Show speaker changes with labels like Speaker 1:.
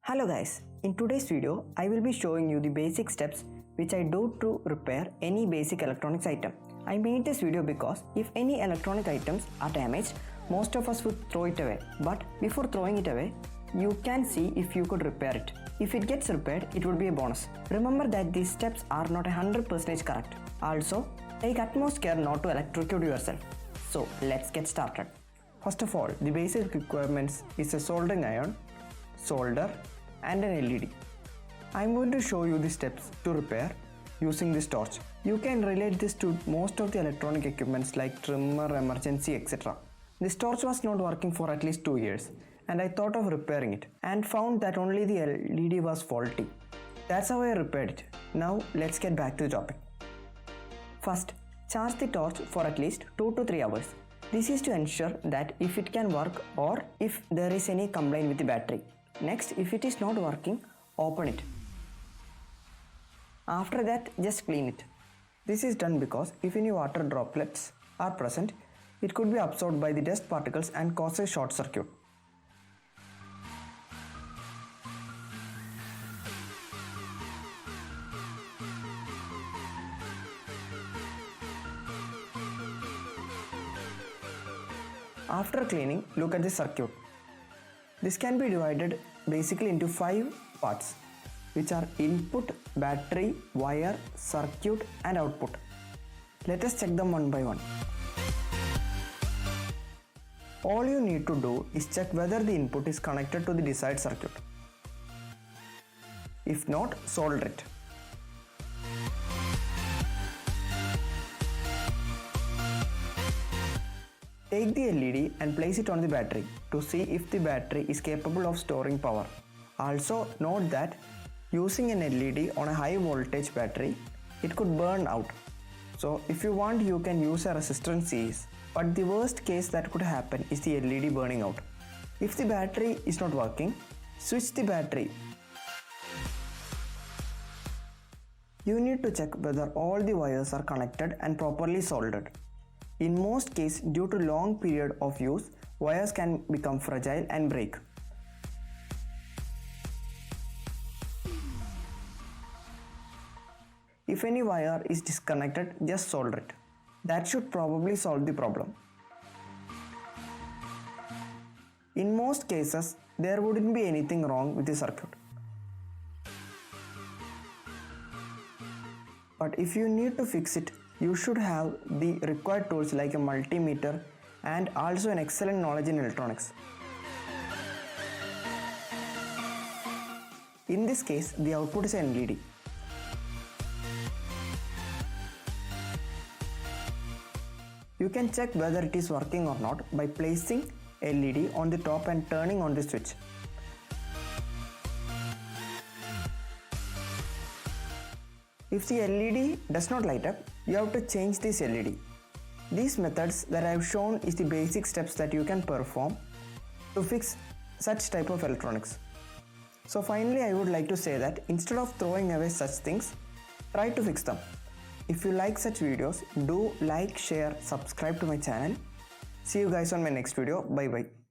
Speaker 1: Hello guys, in today's video I will be showing you the basic steps which I do to repair any basic electronics item. I made this video because if any electronic items are damaged, most of us would throw it away. But before throwing it away, you can see if you could repair it. If it gets repaired, it would be a bonus. Remember that these steps are not 100% correct. Also, take utmost care not to electrocute yourself. So let's get started. First of all, the basic requirements is a soldering iron, solder, and an LED. I am going to show you the steps to repair using this torch. You can relate this to most of the electronic equipments like trimmer, emergency, etc. This torch was not working for at least 2 years and I thought of repairing it and found that only the LED was faulty. That's how I repaired it. Now let's get back to the topic. First, charge the torch for at least 2 to 3 hours. This is to ensure that if it can work or if there is any complaint with the battery. Next, if it is not working, open it. After that, just clean it. This is done because if any water droplets are present, it could be absorbed by the dust particles and cause a short circuit. After cleaning, look at the circuit. This can be divided basically into 5 parts, which are input, battery, wire, circuit and output. Let us check them one by one. All you need to do is check whether the input is connected to the desired circuit. If not, solder it. Take the LED and place it on the battery to see if the battery is capable of storing power. Also note that using an LED on a high voltage battery, it could burn out. So if you want, you can use a resistance series. But the worst case that could happen is the LED burning out. If the battery is not working, switch the battery. You need to check whether all the wires are connected and properly soldered. In most cases, due to long period of use, wires can become fragile and break. If any wire is disconnected, just solder it. That should probably solve the problem. In most cases, there wouldn't be anything wrong with the circuit. But if you need to fix it, you should have the required tools like a multimeter and also an excellent knowledge in electronics. In this case, the output is an LED. You can check whether it is working or not by placing LED on the top and turning on the switch. If the LED does not light up, you have to change this LED. These methods that I have shown is the basic steps that you can perform to fix such type of electronics. So finally, I would like to say that instead of throwing away such things, try to fix them. If you like such videos, do like, share, subscribe to my channel. See you guys on my next video. Bye bye.